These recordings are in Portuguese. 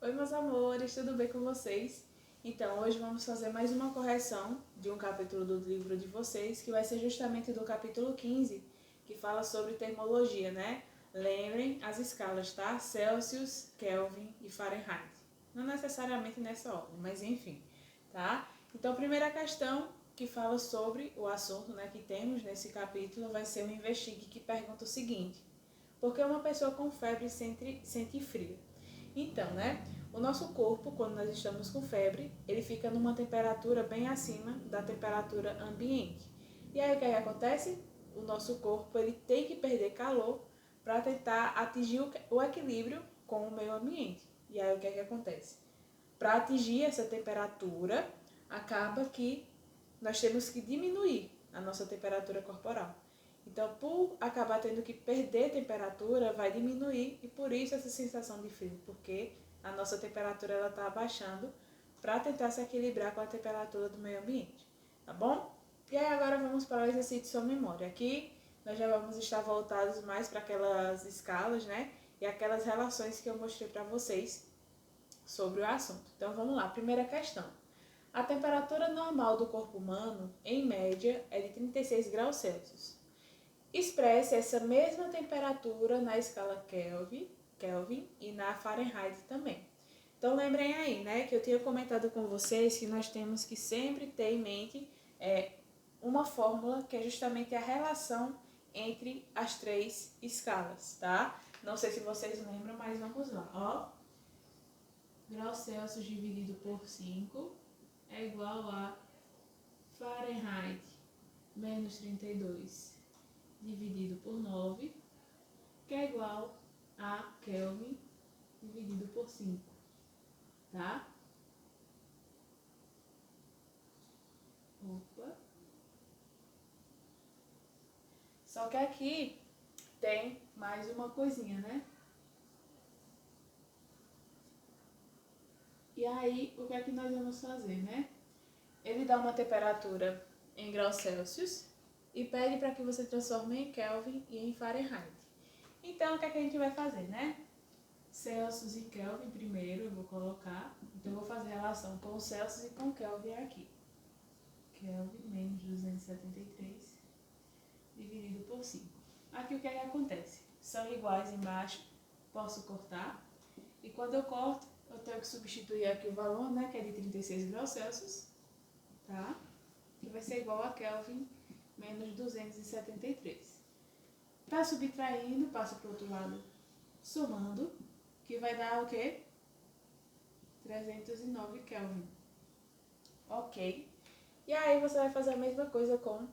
Oi, meus amores, tudo bem com vocês? Então, hoje vamos fazer mais uma correção de um capítulo do livro de vocês, que vai ser justamente do capítulo 15, que fala sobre termologia, né? Lembrem as escalas, tá? Celsius, Kelvin e Fahrenheit. Não necessariamente nessa ordem, mas enfim, tá? Então, a primeira questão que fala sobre o assunto, né, que temos nesse capítulo vai ser o Investigue, que pergunta o seguinte: por que uma pessoa com febre sente frio? Então, né, o nosso corpo, quando nós estamos com febre, ele fica numa temperatura bem acima da temperatura ambiente. E aí o que acontece? O nosso corpo ele tem que perder calor para tentar atingir o equilíbrio com o meio ambiente. E aí o que acontece? Para atingir essa temperatura, acaba que nós temos que diminuir a nossa temperatura corporal. Então, por acabar tendo que perder temperatura, vai diminuir e por isso essa sensação de frio, porque a nossa temperatura ela está abaixando para tentar se equilibrar com a temperatura do meio ambiente, tá bom? E aí agora vamos para o exercício de sua memória. Aqui nós já vamos estar voltados mais para aquelas escalas, né? E aquelas relações que eu mostrei para vocês sobre o assunto. Então vamos lá, primeira questão. A temperatura normal do corpo humano, em média, é de 36 graus Celsius. Expresse essa mesma temperatura na escala Kelvin e na Fahrenheit também. Então lembrem aí, né, que eu tinha comentado com vocês que nós temos que sempre ter em mente uma fórmula que é justamente a relação entre as três escalas, tá? Não sei se vocês lembram, mas vamos lá, ó. Graus Celsius dividido por 5 é igual a Fahrenheit menos 32 dividido por 9, que é igual a Kelvin dividido por 5, tá? Opa. Só que aqui tem mais uma coisinha, né? E aí, o que é que nós vamos fazer, né? Ele dá uma temperatura em graus Celsius e pede para que você transforme em Kelvin e em Fahrenheit. Então, o que é que a gente vai fazer, né? Celsius e Kelvin primeiro eu vou colocar. Então, eu vou fazer relação com Celsius e com Kelvin aqui. Kelvin menos 273 dividido por 5. Aqui o que é que acontece? São iguais embaixo, posso cortar. E quando eu corto, eu tenho que substituir aqui o valor, né, que é de 36 graus Celsius, tá? Que vai ser igual a Kelvin menos 273. Tá subtraindo, passa para o outro lado, somando, que vai dar o quê? 309 Kelvin. Ok. E aí você vai fazer a mesma coisa com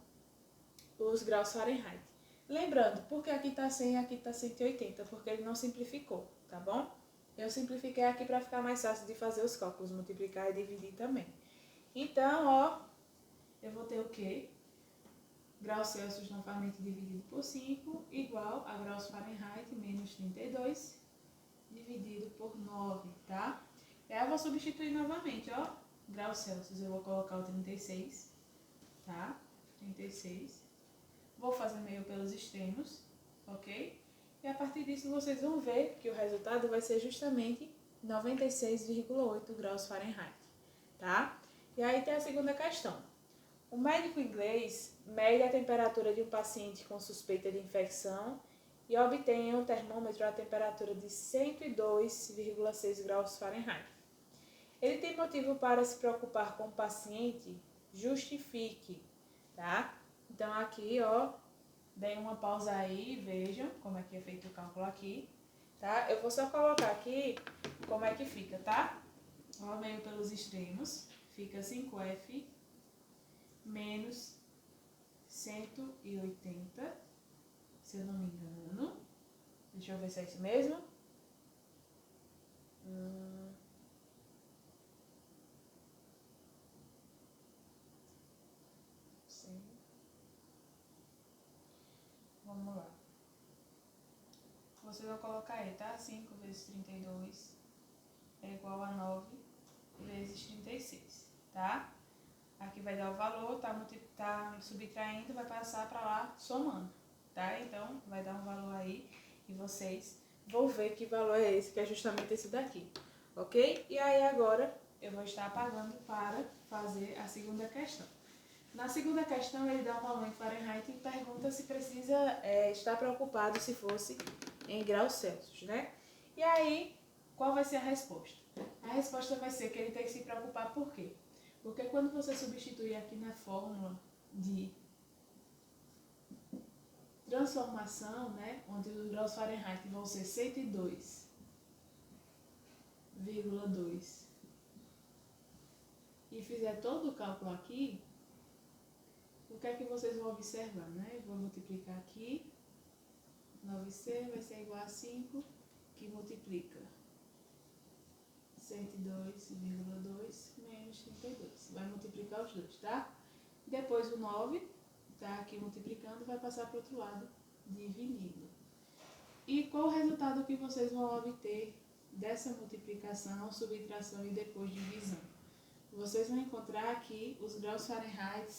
os graus Fahrenheit. Lembrando, porque aqui está 100 e aqui está 180, porque ele não simplificou, tá bom? Eu simplifiquei aqui para ficar mais fácil de fazer os cálculos, multiplicar e dividir também. Então, ó, eu vou ter o quê? Graus Celsius novamente dividido por 5, igual a graus Fahrenheit menos 32, dividido por 9, tá? E aí eu vou substituir novamente, ó. Graus Celsius, eu vou colocar o 36, tá? 36. Vou fazer meio pelos extremos, ok? E a partir disso vocês vão ver que o resultado vai ser justamente 96,8 graus Fahrenheit, tá? E aí tem a segunda questão. O médico inglês mede a temperatura de um paciente com suspeita de infecção e obtém em um termômetro a temperatura de 102,6 graus Fahrenheit. Ele tem motivo para se preocupar com o paciente? Justifique, tá? Então aqui, ó, deem uma pausa aí e vejam como é que é feito o cálculo aqui, tá? Eu vou só colocar aqui como é que fica, tá? Ó, meio pelos extremos, fica 5F menos 180, se eu não me engano. Deixa eu ver se é isso mesmo. Sim. Vamos lá. Você vai colocar aí, tá? 5 vezes 32 é igual a 9 vezes 36, tá? Aqui vai dar o valor, tá subtraindo, vai passar para lá somando, tá? Então, vai dar um valor aí e vocês vão ver que valor é esse, que é justamente esse daqui. ok? E aí agora eu vou estar apagando para fazer a segunda questão. Na segunda questão ele dá um valor em Fahrenheit e pergunta se precisa estar preocupado se fosse em graus Celsius, né? E aí, qual vai ser a resposta? A resposta vai ser que ele tem que se preocupar por quê? Porque quando você substituir aqui na fórmula de transformação, né, onde os graus Fahrenheit vão ser 102,2 e fizer todo o cálculo aqui, o que é que vocês vão observar, né? Eu vou multiplicar aqui, 9C vai ser igual a 5, que multiplica 102,2 menos 32. Vai multiplicar os dois, tá? Depois o 9, tá aqui multiplicando, vai passar para o outro lado, dividindo. E qual o resultado que vocês vão obter dessa multiplicação, subtração e depois divisão? Vocês vão encontrar aqui os graus Fahrenheit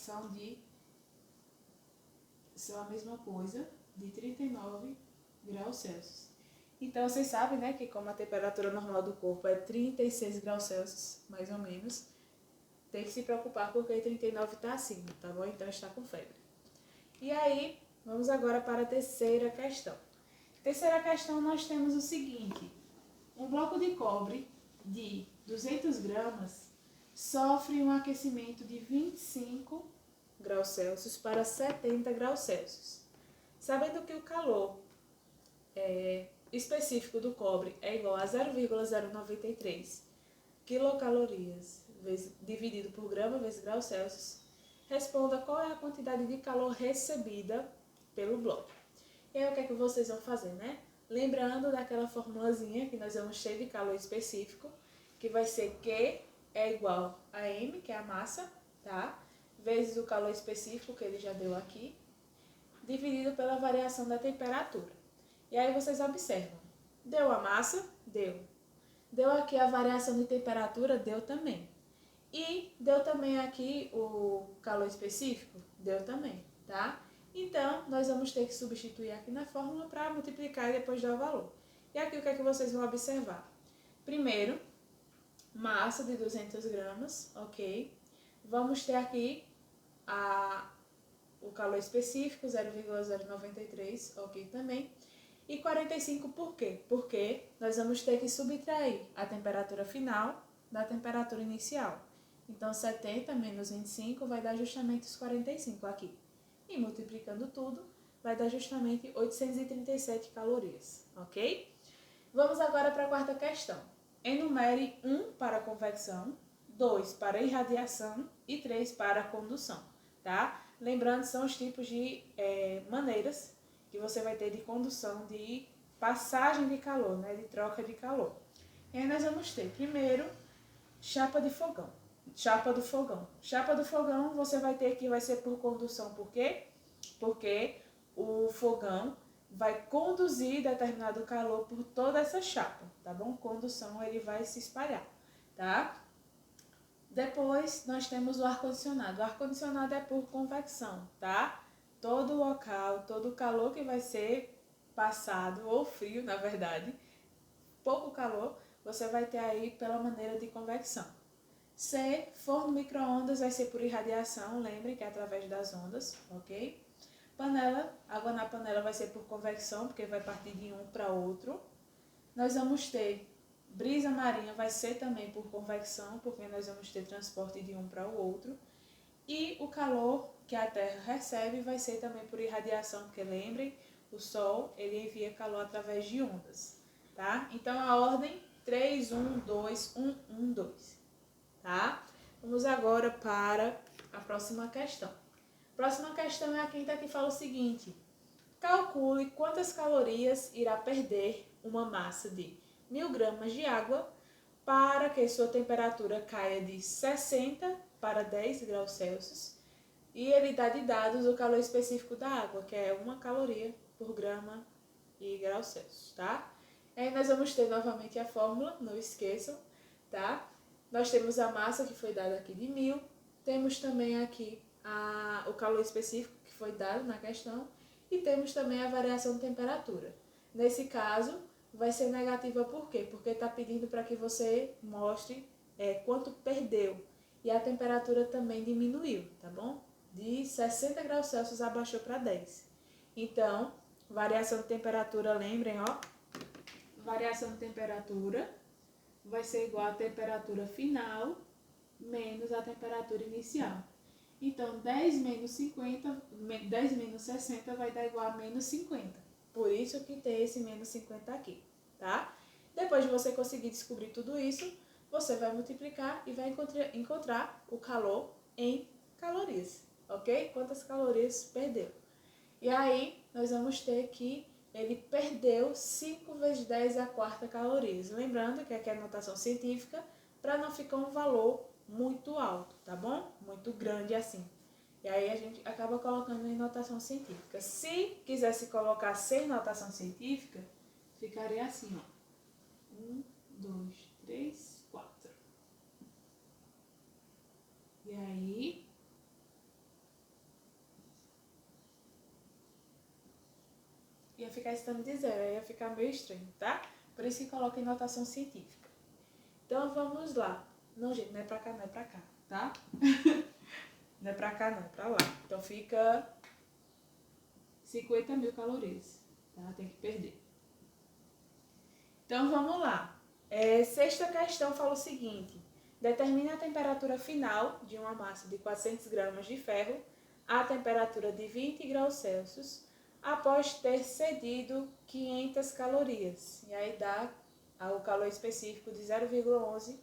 são a mesma coisa, de 39 graus Celsius. Então, vocês sabem, né, que como a temperatura normal do corpo é 36 graus Celsius, mais ou menos, tem que se preocupar porque 39 está acima, tá bom? Então, está com febre. E aí, vamos agora para a terceira questão. Terceira questão, nós temos o seguinte. Um bloco de cobre de 200 gramas sofre um aquecimento de 25 graus Celsius para 70 graus Celsius. Sabendo que o calor específico do cobre é igual a 0,093 quilocalorias dividido por grama vezes graus Celsius, responda qual é a quantidade de calor recebida pelo bloco. E aí o que é que vocês vão fazer, né? Lembrando daquela formulazinha que nós vamos ter de calor específico, que vai ser Q é igual a M, que é a massa, tá? Vezes o calor específico, que ele já deu aqui, dividido pela variação da temperatura. E aí vocês observam, deu a massa? Deu. Deu aqui a variação de temperatura? Deu também. E deu também aqui o calor específico? Deu também, tá? Então, nós vamos ter que substituir aqui na fórmula para multiplicar e depois dar o valor. E aqui o que é que vocês vão observar? Primeiro, massa de 200 gramas, ok? Vamos ter aqui o calor específico, 0,093, ok também. E 45 por quê? Porque nós vamos ter que subtrair a temperatura final da temperatura inicial. Então, 70 menos 25 vai dar justamente os 45 aqui. E multiplicando tudo, vai dar justamente 837 calorias, ok? Vamos agora para a quarta questão. Enumere 1 para convecção, 2 para irradiação e 3 para condução, tá? Lembrando, são os tipos de maneiras que você vai ter de condução, de passagem de calor, né? De troca de calor. E aí nós vamos ter, primeiro, chapa de fogão. Chapa do fogão. Chapa do fogão você vai ter que vai ser por condução, por quê? Porque o fogão vai conduzir determinado calor por toda essa chapa, tá bom? Condução, ele vai se espalhar, tá? Depois, nós temos o ar-condicionado. O ar-condicionado é por convecção, tá? Todo o local, todo o calor que vai ser passado, ou frio, na verdade, pouco calor, você vai ter aí pela maneira de convecção. C, forno micro-ondas vai ser por irradiação, lembrem que é através das ondas, ok? Panela, água na panela vai ser por convecção, porque vai partir de um para outro. Nós vamos ter brisa marinha, vai ser também por convecção, porque nós vamos ter transporte de um para o outro. E o calor que a Terra recebe vai ser também por irradiação, porque lembrem, o Sol ele envia calor através de ondas, tá? Então a ordem 3, 1, 2, 1, 1, 2, tá? Vamos agora para a próxima questão. Próxima questão é a quinta, que fala o seguinte: calcule quantas calorias irá perder uma massa de 1000 gramas de água para que sua temperatura caia de 60 para 10 graus Celsius. E ele dá de dados o calor específico da água, que é 1 caloria por grama e graus Celsius, tá? Aí nós vamos ter novamente a fórmula, não esqueçam, tá? Nós temos a massa que foi dada aqui de 1000, temos também aqui o calor específico que foi dado na questão e temos também a variação de temperatura. Nesse caso, vai ser negativa por quê? Porque está pedindo para que você mostre quanto perdeu. E a temperatura também diminuiu, tá bom? De 60 graus Celsius abaixou para 10. Então, variação de temperatura, lembrem, ó. Variação de temperatura vai ser igual à temperatura final menos a temperatura inicial. Então, 10 menos 60 vai dar igual a menos 50. Por isso que tem esse menos 50 aqui, tá? Depois de você conseguir descobrir tudo isso, você vai multiplicar e vai encontrar o calor em calorias, ok? Quantas calorias perdeu. E aí, nós vamos ter que ele perdeu 5 vezes 10 a quarta calorias. Lembrando que aqui é a notação científica, para não ficar um valor muito alto, tá bom? Muito grande assim. E aí a gente acaba colocando em notação científica. Se quisesse colocar sem notação científica, ficaria assim, ó. 1, 2, 3, 4. E aí... ia ficar estando de zero, ia ficar meio estranho, tá? Por isso que coloca em notação científica. Então vamos lá. Não, gente, não é pra cá, não é pra cá, tá? Não é pra cá, não, é pra lá. Então fica 50 mil calorias, tá? Tem que perder. Então vamos lá. Sexta questão fala o seguinte: determine a temperatura final de uma massa de 400 gramas de ferro a temperatura de 20 graus Celsius após ter cedido 500 calorias. E aí dá o calor específico de 0,11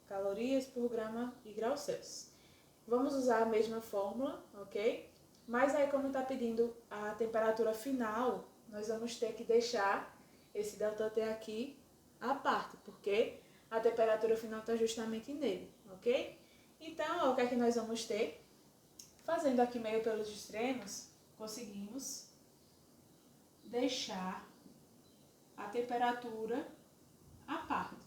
calorias por grama de graus Celsius. Vamos usar a mesma fórmula, ok? Mas aí, como está pedindo a temperatura final, nós vamos ter que deixar esse ΔT aqui à parte, porque a temperatura final está justamente nele, ok? Então, ó, o que é que nós vamos ter? Fazendo aqui meio pelos extremos, conseguimos deixar a temperatura à parte.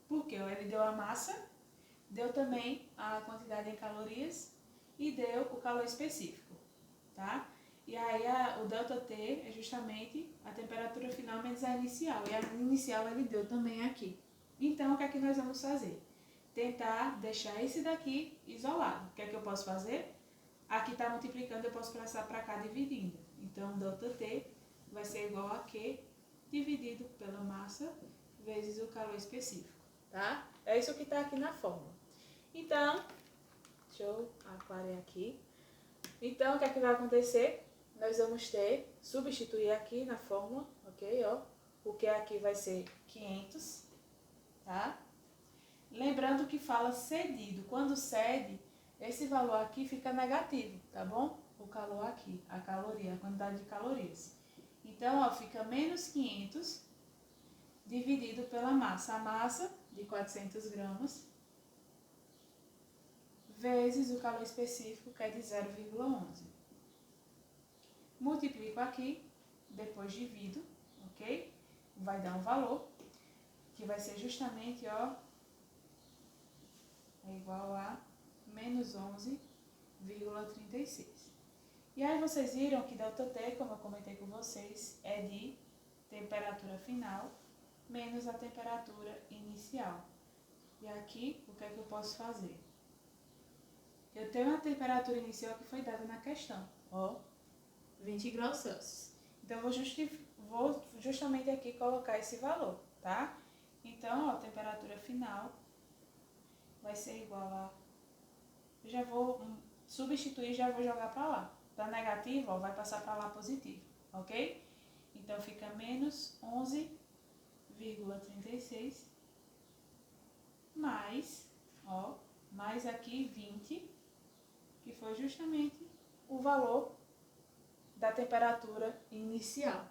Porque ele deu a massa, deu também a quantidade em calorias e deu o calor específico, tá? E aí o ΔT é justamente a temperatura final menos a inicial. E a inicial ele deu também aqui. Então, o que é que nós vamos fazer? Tentar deixar esse daqui isolado. O que é que eu posso fazer? Aqui está multiplicando, eu posso passar para cá dividindo. Então, ΔT vai ser igual a Q dividido pela massa vezes o calor específico, tá? É isso que está aqui na fórmula. Então, deixa eu aquarear aqui. Então, o que é que vai acontecer? Nós vamos substituir aqui na fórmula, ok? Ó, o que aqui vai ser 500, tá? Lembrando que fala cedido. Quando cede, esse valor aqui fica negativo, tá bom? O calor aqui, a caloria, a quantidade de calorias. Então, ó, fica menos 500 dividido pela massa. A massa de 400 gramas vezes o calor específico, que é de 0,11. Multiplico aqui, depois divido, ok? Vai dar um valor, que vai ser justamente, ó, é igual a menos 11,36. E aí vocês viram que ΔT, como eu comentei com vocês, é de temperatura final menos a temperatura inicial. E aqui, o que é que eu posso fazer? Eu tenho a temperatura inicial que foi dada na questão, ó, 20 graus Celsius. Então, vou justamente aqui colocar esse valor, tá? Então, ó, a temperatura final vai ser igual a... Eu já vou substituir e já vou jogar para lá. Tá negativo, ó, vai passar para lá positivo, ok? Então, fica menos 11,36 mais, ó, mais aqui 20, que foi justamente o valor da temperatura inicial,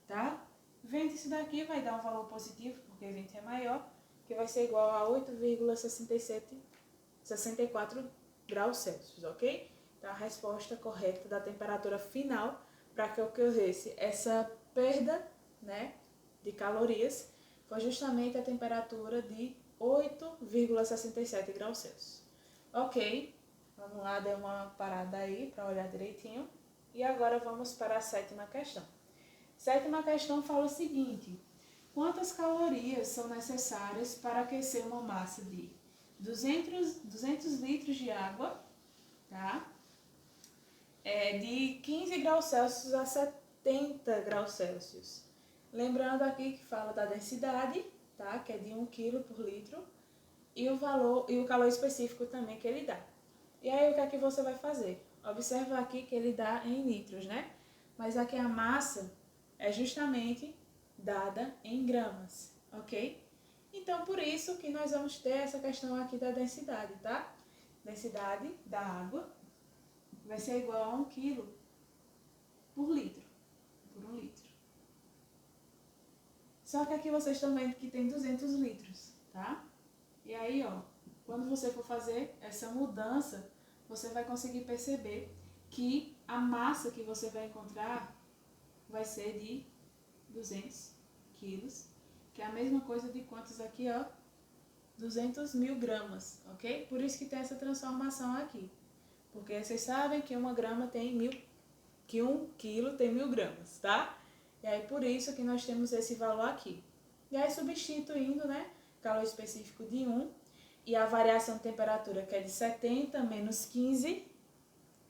tá? Vendo isso daqui, vai dar um valor positivo, porque 20 é maior, que vai ser igual a 8,64 graus Celsius, ok? Então, a resposta correta da temperatura final para que ocorresse essa perda, né, de calorias foi justamente a temperatura de 8,67 graus Celsius. Ok, vamos lá, dê uma parada aí para olhar direitinho. E agora vamos para a sétima questão. Sétima questão fala o seguinte: quantas calorias são necessárias para aquecer uma massa de 200 litros de água, tá? De 15 graus Celsius a 70 graus Celsius. Lembrando aqui que fala da densidade, tá? Que é de 1 kg por litro, e o valor e o calor específico também que ele dá. E aí o que é que você vai fazer? Observa aqui que ele dá em litros, né? Mas aqui a massa é justamente dada em gramas, ok? Então, por isso que nós vamos ter essa questão aqui da densidade, tá? Densidade da água vai ser igual a 1 kg por litro, por 1 litro. Só que aqui vocês estão vendo que tem 200 litros, tá? E aí, ó, quando você for fazer essa mudança, você vai conseguir perceber que a massa que você vai encontrar vai ser de 200 quilos, que é a mesma coisa de quantos aqui, ó? 200 mil gramas, ok? Por isso que tem essa transformação aqui. Porque vocês sabem que 1 grama tem 1 quilo tem 1000 gramas, tá? E aí por isso que nós temos esse valor aqui. E aí substituindo, né? Calor específico de 1 e a variação de temperatura que é de 70 menos 15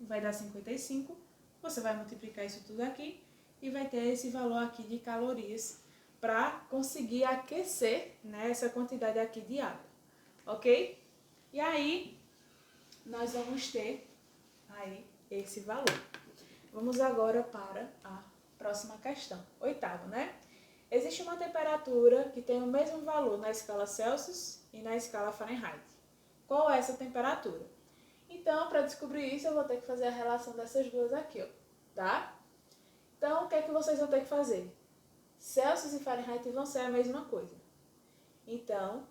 vai dar 55. Você vai multiplicar isso tudo aqui e vai ter esse valor aqui de calorias para conseguir aquecer, né, essa quantidade aqui de água, ok? E aí nós vamos ter aí esse valor. Vamos agora para a próxima questão, oitava, né? Existe uma temperatura que tem o mesmo valor na escala Celsius e na escala Fahrenheit. Qual é essa temperatura? Então, para descobrir isso, eu vou ter que fazer a relação dessas duas aqui, ó, tá? Então, o que é que vocês vão ter que fazer? Celsius e Fahrenheit vão ser a mesma coisa. Então,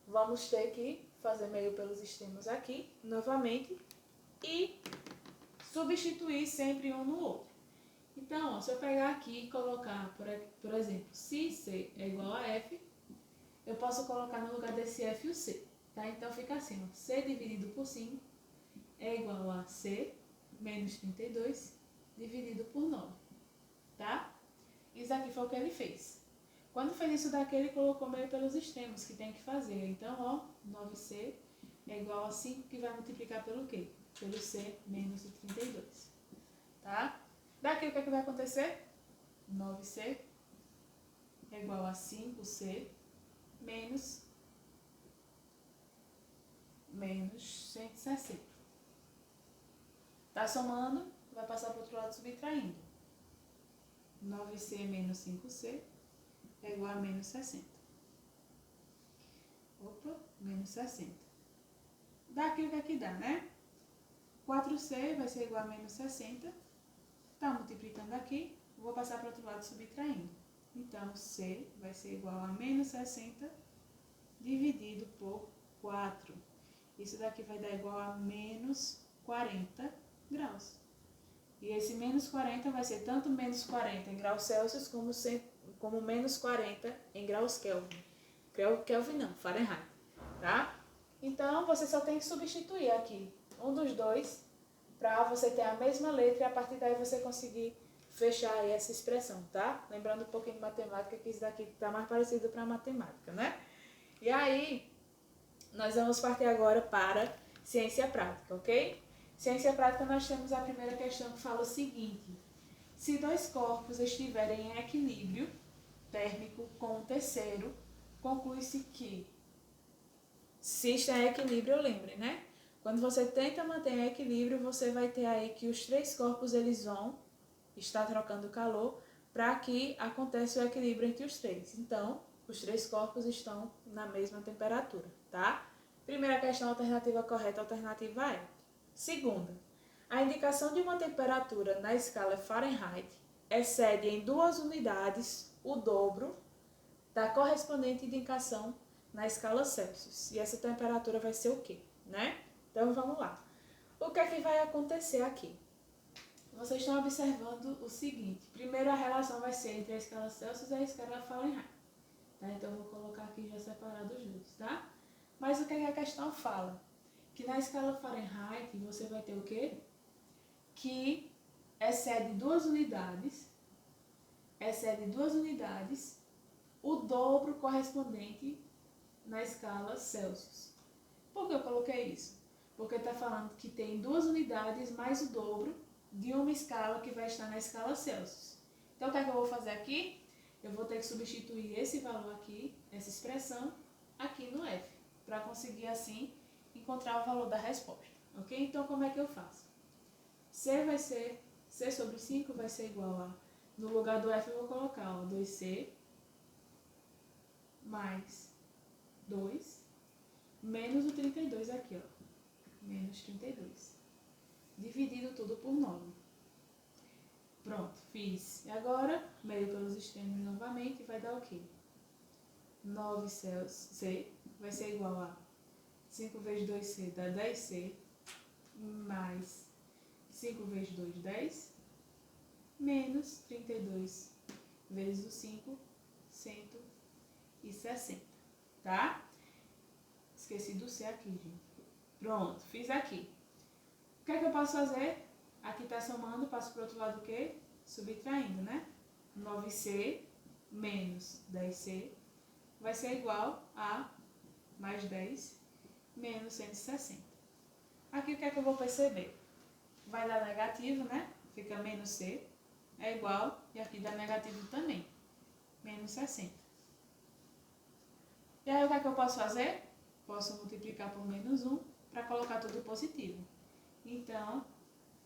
vamos ter que fazer meio pelos extremos aqui, novamente, e substituir sempre um no outro. Então, ó, se eu pegar aqui e colocar, por exemplo, se C é igual a F, eu posso colocar no lugar desse F o C, tá? Então, fica assim, ó, C dividido por 5 é igual a C menos 32 dividido por 9, tá? Isso aqui foi o que ele fez. Quando fez isso daqui, ele colocou meio pelos extremos, que tem que fazer. Então, ó, 9C é igual a 5, que vai multiplicar pelo quê? Pelo C menos 32, tá? Daqui o que é que vai acontecer? 9C é igual a 5C menos 160. Tá somando, vai passar para o outro lado subtraindo. 9C menos 5C é igual a menos 60. Opa, menos 60. Daqui o que é que dá, né? 4C vai ser igual a menos 60. Tá multiplicando aqui, vou passar para o outro lado subtraindo. Então, C vai ser igual a menos 60 dividido por 4. Isso daqui vai dar igual a menos 40 graus. E esse menos 40 vai ser tanto menos 40 em graus Celsius como menos 40 em graus Kelvin. Kelvin não, Fahrenheit, tá? Então, você só tem que substituir aqui um dos dois para você ter a mesma letra e a partir daí você conseguir fechar aí essa expressão, tá? Lembrando um pouquinho de matemática, que isso daqui está mais parecido para matemática, né? E aí, nós vamos partir agora para ciência prática, ok? Ciência prática, nós temos a primeira questão que fala o seguinte: se dois corpos estiverem em equilíbrio térmico com o terceiro, conclui-se que, se está em equilíbrio, lembre, né? Quando você tenta manter em equilíbrio, você vai ter aí que os três corpos eles vão estar trocando calor para que aconteça o equilíbrio entre os três. Então, os três corpos estão na mesma temperatura, tá? Primeira questão, alternativa correta, alternativa é. Segunda, a indicação de uma temperatura na escala Fahrenheit excede em 2 unidades o dobro da correspondente indicação na escala Celsius. E essa temperatura vai ser o quê, né? Então, vamos lá. O que é que vai acontecer aqui? Vocês estão observando o seguinte. Primeiro, a relação vai ser entre a escala Celsius e a escala Fahrenheit. Tá? Então, eu vou colocar aqui já separado os dois, tá? Mas o que é que a questão fala? Que na escala Fahrenheit, você vai ter o quê? Que excede 2 unidades excede 2 unidades, o dobro correspondente na escala Celsius. Por que eu coloquei isso? Porque está falando que tem 2 unidades mais o dobro de uma escala que vai estar na escala Celsius. Então, o que é que eu vou fazer aqui? Eu vou ter que substituir esse valor aqui, essa expressão, aqui no F, para conseguir, assim, encontrar o valor da resposta. Ok? Então, como é que eu faço? C sobre 5 vai ser igual a, no lugar do F eu vou colocar, ó, 2C mais 2, menos o 32 aqui, ó, menos 32, dividido tudo por 9. Pronto, fiz. E agora, meio pelos extremos novamente, vai dar o quê? 9C vai ser igual a 5 vezes 2C dá 10C, mais 5 vezes 2, 10, menos 32 vezes o 5, 160, tá? Esqueci do C aqui, gente. Pronto, fiz aqui. O que é que eu posso fazer? Aqui está somando, passo para o outro lado o quê? Subtraindo, né? 9C menos 10C vai ser igual a mais 10 menos 160. Aqui o que é que eu vou perceber? Vai dar negativo, né? Fica menos C é igual, e aqui dá negativo também, menos 60. E aí o que é que eu posso fazer? Posso multiplicar por menos 1 para colocar tudo positivo. Então,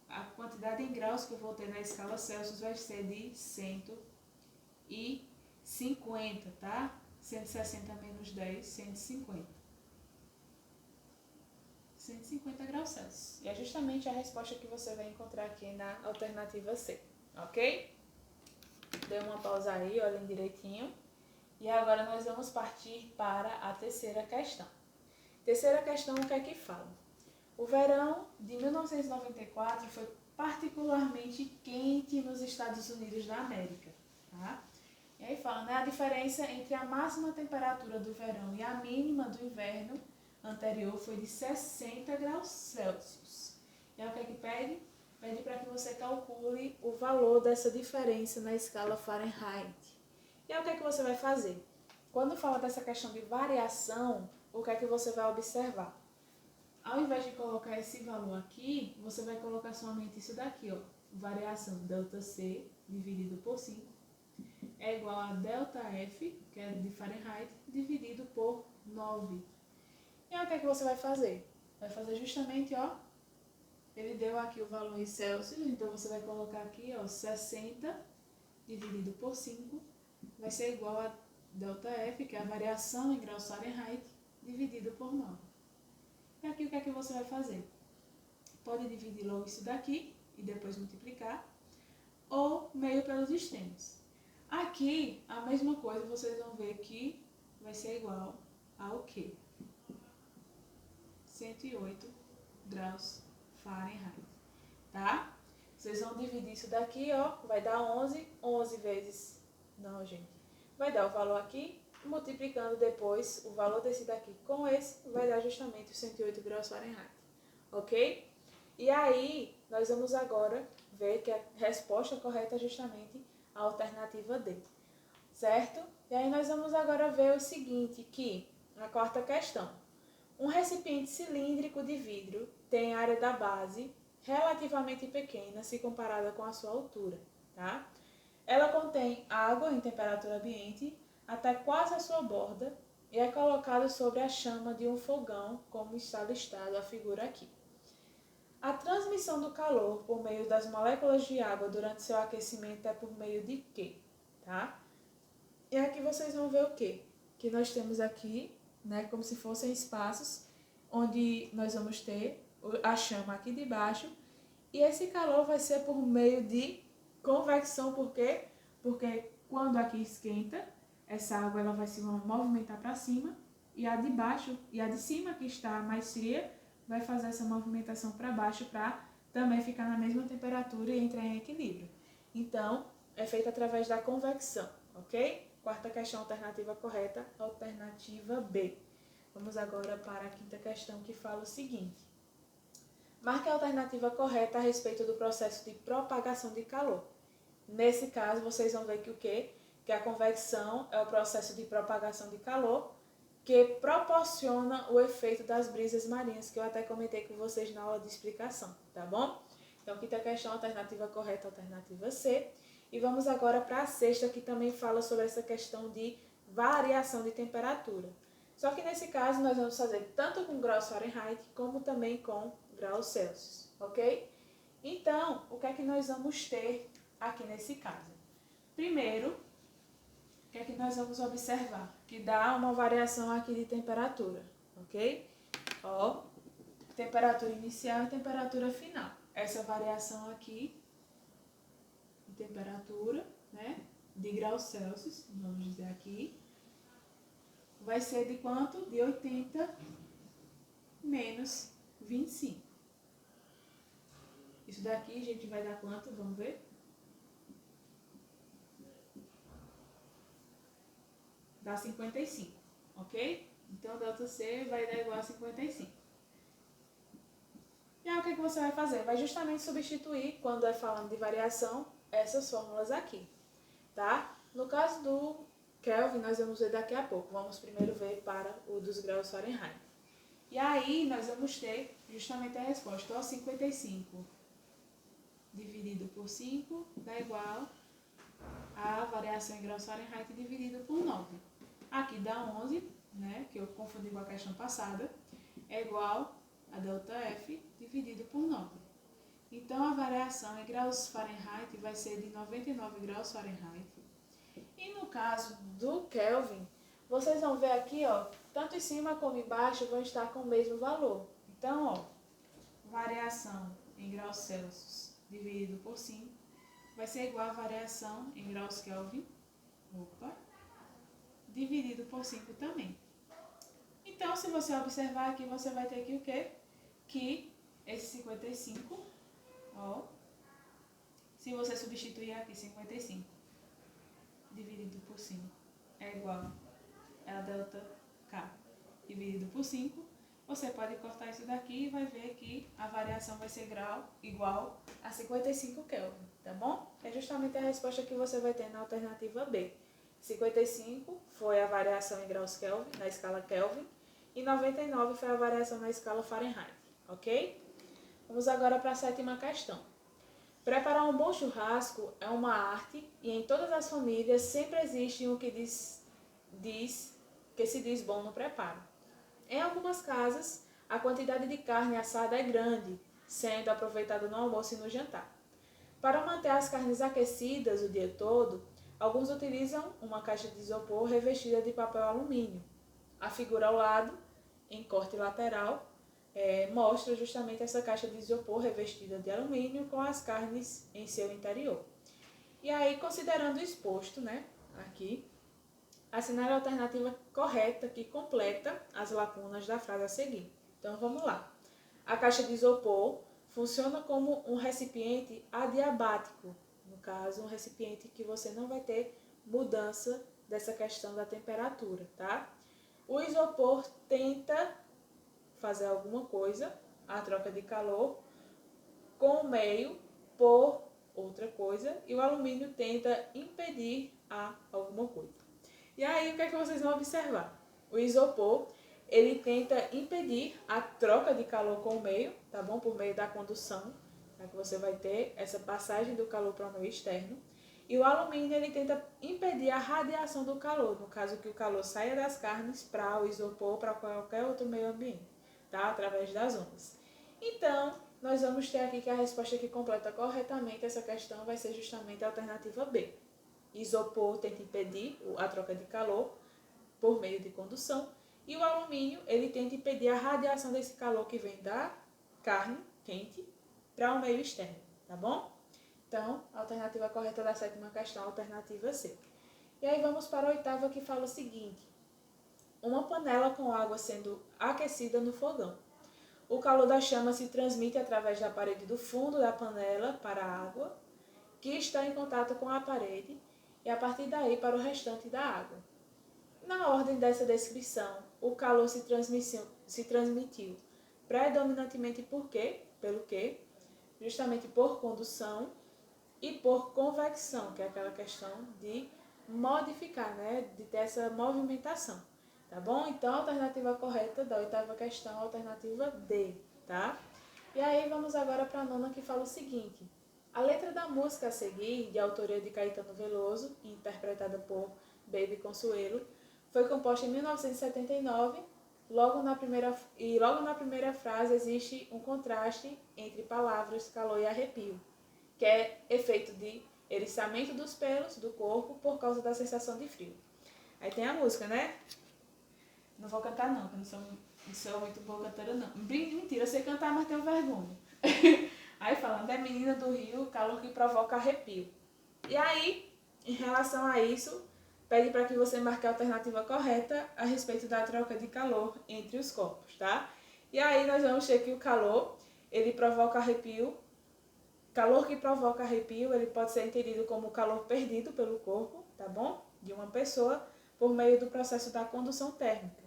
a quantidade em graus que eu vou ter na escala Celsius vai ser de 150, tá? 160 menos 10, 150. 150 graus Celsius. E é justamente a resposta que você vai encontrar aqui na alternativa C, ok? Dê uma pausa aí, olhem direitinho. E agora nós vamos partir para a terceira questão. Terceira questão, o que é que fala? O verão de 1994 foi particularmente quente nos Estados Unidos da América, tá? E aí fala, né, a diferença entre a máxima temperatura do verão e a mínima do inverno anterior foi de 60 graus Celsius. E aí o que é que pede? Pede para que você calcule o valor dessa diferença na escala Fahrenheit. E aí o que é que você vai fazer? Quando fala dessa questão de variação, o que é que você vai observar? Ao invés de colocar esse valor aqui, você vai colocar somente isso daqui, ó. Variação ΔC dividido por 5 é igual a ΔF, que é de Fahrenheit, dividido por 9. E aí o que é que você vai fazer? Vai fazer justamente, ó, ele deu aqui o valor em Celsius, então você vai colocar aqui, ó, 60 dividido por 5 vai ser igual a ΔF, que é a variação em graus Fahrenheit, dividido por 9. E aqui o que é que você vai fazer? Pode dividir logo isso daqui e depois multiplicar, ou meio pelos extremos. Aqui, a mesma coisa, vocês vão ver que vai ser igual ao quê? 108 graus Fahrenheit, tá? Vocês vão dividir isso daqui, ó, vai dar 11, 11 vezes, não, gente, vai dar o valor aqui, multiplicando depois o valor desse daqui com esse, vai dar justamente os 108 graus Fahrenheit, ok? E aí, nós vamos agora ver que a resposta correta é justamente a alternativa D, certo? E aí nós vamos agora ver o seguinte, que a quarta questão. Um recipiente cilíndrico de vidro tem área da base relativamente pequena se comparada com a sua altura, tá? Ela contém água em temperatura ambiente até quase a sua borda e é colocado sobre a chama de um fogão, como está listado a figura aqui. A transmissão do calor por meio das moléculas de água durante seu aquecimento é por meio de quê? Tá? E aqui vocês vão ver o quê? Que nós temos aqui, né, como se fossem espaços onde nós vamos ter a chama aqui de baixo e esse calor vai ser por meio de convecção, por quê? Porque quando aqui esquenta, essa água ela vai se movimentar para cima e a de baixo e a de cima, que está mais fria, vai fazer essa movimentação para baixo para também ficar na mesma temperatura e entrar em equilíbrio. Então, é feito através da convecção, ok? Quarta questão, alternativa correta, alternativa B. Vamos agora para a quinta questão, que fala o seguinte. Marque a alternativa correta a respeito do processo de propagação de calor. Nesse caso, vocês vão ver que o quê? Que a convecção é o processo de propagação de calor que proporciona o efeito das brisas marinhas, que eu até comentei com vocês na aula de explicação, tá bom? Então, quinta questão, alternativa correta, alternativa C. E vamos agora para a sexta, que também fala sobre essa questão de variação de temperatura. Só que nesse caso, nós vamos fazer tanto com graus Fahrenheit, como também com graus Celsius, ok? Então, o que é que nós vamos ter aqui nesse caso? Primeiro, o que é que nós vamos observar? Que dá uma variação aqui de temperatura, ok? Ó, temperatura inicial e temperatura final. Essa variação aqui de temperatura, né, de graus Celsius, vamos dizer aqui, vai ser de quanto? De 80 menos 25. Isso daqui a gente vai dar quanto? Vamos ver? Dá 55, ok? Então, ΔC vai dar igual a 55. E aí, o que você vai fazer? Vai justamente substituir, quando é falando de variação, essas fórmulas aqui, tá? No caso do Kelvin, nós vamos ver daqui a pouco. Vamos primeiro ver para o dos graus Fahrenheit. E aí, nós vamos ter justamente a resposta. Ó, 55 dividido por 5 dá igual a variação em graus Fahrenheit dividido por 9. Aqui dá 11, né, que eu confundi com a questão passada, é igual a ΔF dividido por 9. Então, a variação em graus Fahrenheit vai ser de 99 graus Fahrenheit. E no caso do Kelvin, vocês vão ver aqui, ó, tanto em cima como embaixo vão estar com o mesmo valor. Então, ó, variação em graus Celsius dividido por 5 vai ser igual a variação em graus Kelvin, dividido por 5 também. Então, se você observar aqui, você vai ter aqui o quê? Que esse 55, ó, se você substituir aqui 55 dividido por 5 é igual a ΔK dividido por 5, você pode cortar isso daqui e vai ver que a variação vai ser igual a 55 Kelvin, tá bom? É justamente a resposta que você vai ter na alternativa B. 55 foi a variação em graus Kelvin, na escala Kelvin, e 99 foi a variação na escala Fahrenheit, ok? Vamos agora para a sétima questão. Preparar um bom churrasco é uma arte e em todas as famílias sempre existe o que se diz bom no preparo. Em algumas casas, a quantidade de carne assada é grande, sendo aproveitada no almoço e no jantar. Para manter as carnes aquecidas o dia todo, alguns utilizam uma caixa de isopor revestida de papel alumínio. A figura ao lado, em corte lateral, mostra justamente essa caixa de isopor revestida de alumínio com as carnes em seu interior. E aí, considerando o exposto, né, aqui, assinale a alternativa correta que completa as lacunas da frase a seguir. Então, vamos lá. A caixa de isopor funciona como um recipiente adiabático, no caso, um recipiente que você não vai ter mudança dessa questão da temperatura, tá? O isopor tenta fazer alguma coisa, a troca de calor, com o meio por outra coisa, e o alumínio tenta impedir alguma coisa. E aí, o que é que vocês vão observar? O isopor, ele tenta impedir a troca de calor com o meio, tá bom? Por meio da condução, né, que você vai ter essa passagem do calor para o meio externo. E o alumínio, ele tenta impedir a radiação do calor, no caso que o calor saia das carnes para o isopor, para qualquer outro meio ambiente, tá? Através das ondas. Então, nós vamos ter aqui que a resposta que completa corretamente essa questão vai ser justamente a alternativa B. Isopor tenta impedir a troca de calor por meio de condução e o alumínio ele tenta impedir a radiação desse calor que vem da carne quente para o meio externo, tá bom? Então, a alternativa correta da sétima questão, a alternativa C. E aí vamos para a oitava que fala o seguinte: uma panela com água sendo aquecida no fogão. O calor da chama se transmite através da parede do fundo da panela para a água, que está em contato com a parede, e a partir daí para o restante da água. Na ordem dessa descrição, o calor se transmitiu predominantemente pelo quê? Justamente por condução, e por convecção, que é aquela questão de modificar, né? De ter essa movimentação, tá bom? Então, a alternativa correta da oitava questão, a alternativa D, tá? E aí, vamos agora para a nona, que fala o seguinte. A letra da música a seguir, de autoria de Caetano Veloso, interpretada por Baby Consuelo, foi composta em 1979. Logo na primeira frase existe um contraste entre palavras, calor e arrepio, que é efeito de eriçamento dos pelos do corpo por causa da sensação de frio. Aí tem a música, né? Não vou cantar não, porque eu não sou muito boa cantora não. Mentira, eu sei cantar, mas tenho vergonha. Aí falando, é menina do Rio, calor que provoca arrepio. E aí, em relação a isso, pede para que você marque a alternativa correta a respeito da troca de calor entre os corpos, tá? E aí nós vamos ter que o calor, ele provoca arrepio. Calor que provoca arrepio, ele pode ser entendido como calor perdido pelo corpo, tá bom? De uma pessoa, por meio do processo da condução térmica.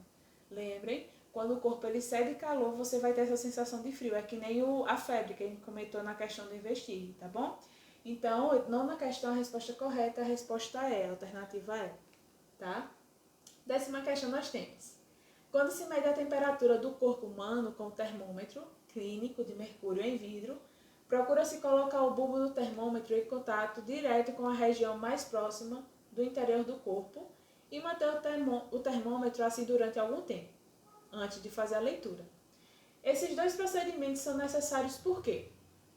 Lembrem, quando o corpo ele cede calor, você vai ter essa sensação de frio. É que nem a febre que a gente comentou na questão do investir, tá bom? Então, nona questão, a resposta correta, a resposta é, a alternativa é, tá? Décima questão nós temos. Quando se mede a temperatura do corpo humano com o termômetro clínico de mercúrio em vidro, procura-se colocar o bulbo do termômetro em contato direto com a região mais próxima do interior do corpo e manter o termômetro assim durante algum tempo, antes de fazer a leitura. Esses dois procedimentos são necessários por quê?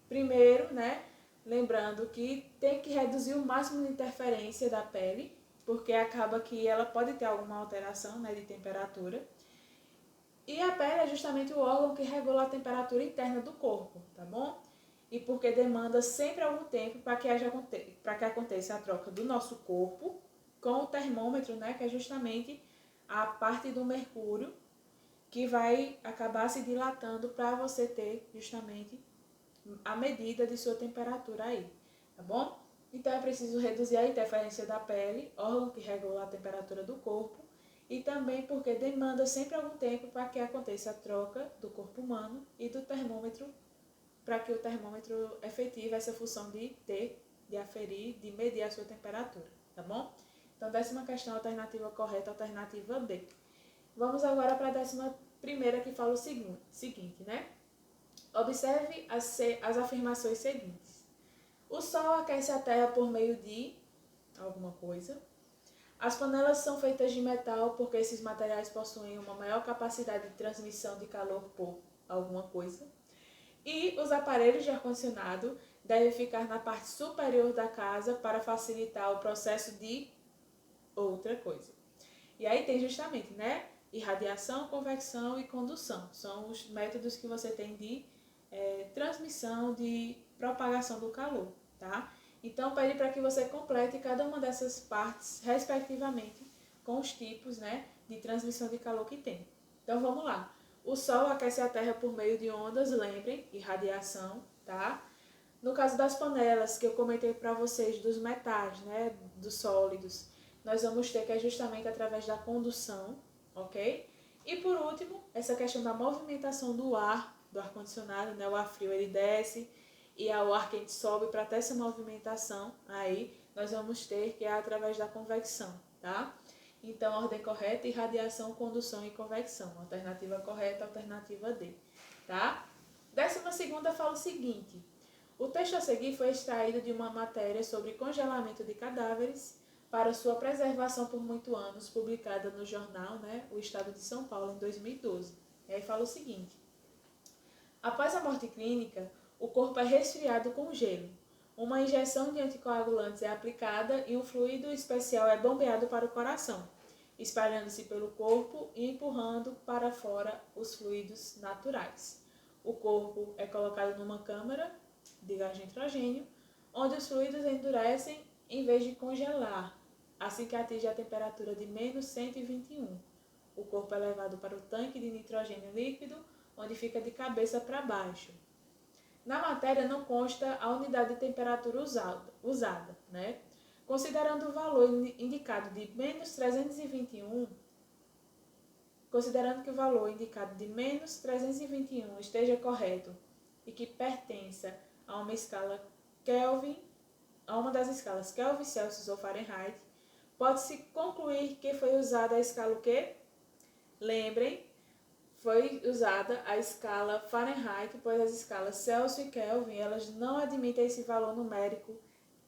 Primeiro, né, lembrando que tem que reduzir o máximo de interferência da pele, porque acaba que ela pode ter alguma alteração, né, de temperatura. E a pele é justamente o órgão que regula a temperatura interna do corpo, tá bom? E porque demanda sempre algum tempo para que aconteça a troca do nosso corpo com o termômetro, né, que é justamente a parte do mercúrio que vai acabar se dilatando para você ter justamente a medida de sua temperatura aí, tá bom? Então é preciso reduzir a interferência da pele, órgão que regula a temperatura do corpo, e também porque demanda sempre algum tempo para que aconteça a troca do corpo humano e do termômetro, para que o termômetro efetive essa função de ter, de aferir, de medir a sua temperatura, tá bom? Então, décima questão, alternativa correta, alternativa B. Vamos agora para a décima primeira, que fala o seguinte, né? Observe as afirmações seguintes. O Sol aquece a Terra por meio de alguma coisa. As panelas são feitas de metal porque esses materiais possuem uma maior capacidade de transmissão de calor por alguma coisa. E os aparelhos de ar-condicionado devem ficar na parte superior da casa para facilitar o processo de outra coisa. E aí tem justamente, né? Irradiação, convecção e condução. São os métodos que você tem de transmissão, de propagação do calor, tá? Então, pede para que você complete cada uma dessas partes, respectivamente, com os tipos, né, de transmissão de calor que tem. Então, vamos lá. O Sol aquece a Terra por meio de ondas, lembrem, irradiação, tá? No caso das panelas, que eu comentei para vocês, dos metais, né, dos sólidos, nós vamos ter que é justamente através da condução, ok? E por último, essa questão da movimentação do ar, do ar-condicionado, né, o ar frio ele desce e o ar quente sobe para ter essa movimentação, aí nós vamos ter que é através da convecção, tá? Então, ordem correta, irradiação, condução e convecção. Alternativa correta, alternativa D, tá? 12ª fala o seguinte. O texto a seguir foi extraído de uma matéria sobre congelamento de cadáveres para sua preservação por muitos anos, publicada no jornal, né, O Estado de São Paulo, em 2012. E aí fala o seguinte. Após a morte clínica, o corpo é resfriado com gelo. Uma injeção de anticoagulantes é aplicada e um fluido especial é bombeado para o coração, espalhando-se pelo corpo e empurrando para fora os fluidos naturais. O corpo é colocado numa câmara de gás de nitrogênio, onde os fluidos endurecem em vez de congelar, assim que atinge a temperatura de menos 121. O corpo é levado para o tanque de nitrogênio líquido, onde fica de cabeça para baixo. Na matéria não consta a unidade de temperatura usada, né? Considerando o valor indicado de menos 321, considerando que o valor indicado de menos 321 esteja correto e que pertença a uma escala Kelvin, a uma das escalas Kelvin, Celsius ou Fahrenheit, pode-se concluir que foi usada a escala o quê? Lembrem, foi usada a escala Fahrenheit, pois as escalas Celsius e Kelvin, elas não admitem esse valor numérico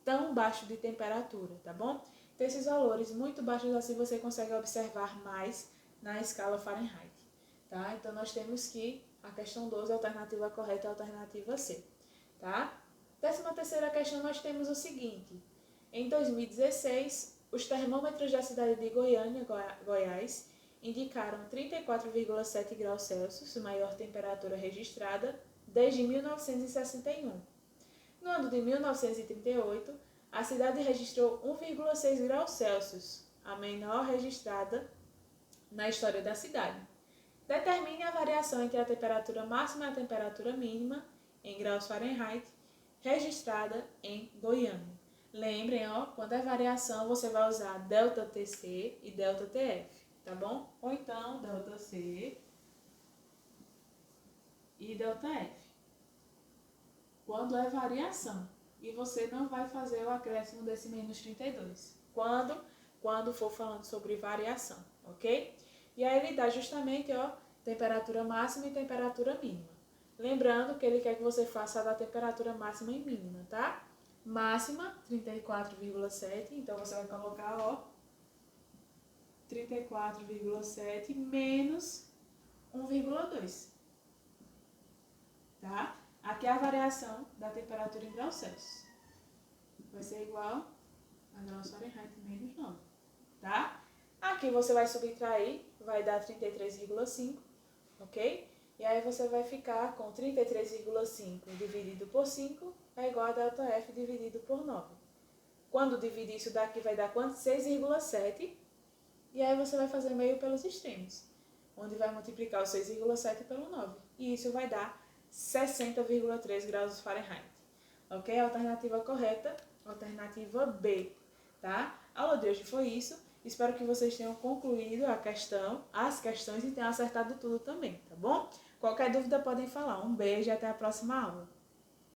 tão baixo de temperatura, tá bom? Então, esses valores muito baixos assim você consegue observar mais na escala Fahrenheit, tá? Então, nós temos que a questão 12, a alternativa correta é a alternativa C, tá? 13ª questão, nós temos o seguinte. Em 2016, os termômetros da cidade de Goiânia, Goiás, indicaram 34,7 graus Celsius, maior temperatura registrada desde 1961. No ano de 1938, a cidade registrou 1,6 graus Celsius, a menor registrada na história da cidade. Determine a variação entre a temperatura máxima e a temperatura mínima, em graus Fahrenheit, registrada em Goiânia. Lembrem, quando é variação, você vai usar ΔTC e ΔTF, tá bom? Ou então, ΔC e ΔF. Quando é variação. E você não vai fazer o acréscimo desse menos 32. Quando for falando sobre variação, ok? E aí ele dá justamente, temperatura máxima e temperatura mínima. Lembrando que ele quer que você faça a da temperatura máxima e mínima, tá? Máxima, 34,7. Então, você vai colocar, 34,7 menos 1,2. Tá? Aqui é a variação da temperatura em graus Celsius. Vai ser igual a graus Fahrenheit menos 9. Tá? Aqui você vai subtrair, vai dar 33,5, ok? E aí você vai ficar com 33,5 dividido por 5 é igual a ΔF dividido por 9. Quando dividir isso daqui vai dar quanto? 6,7. E aí você vai fazer meio pelos extremos, onde vai multiplicar o 6,7 pelo 9. E isso vai dar 60,3 graus Fahrenheit. Ok? A alternativa correta, alternativa B. Tá? A aula de hoje foi isso. Espero que vocês tenham concluído as questões e tenham acertado tudo também, tá bom? Qualquer dúvida podem falar. Um beijo e até a próxima aula.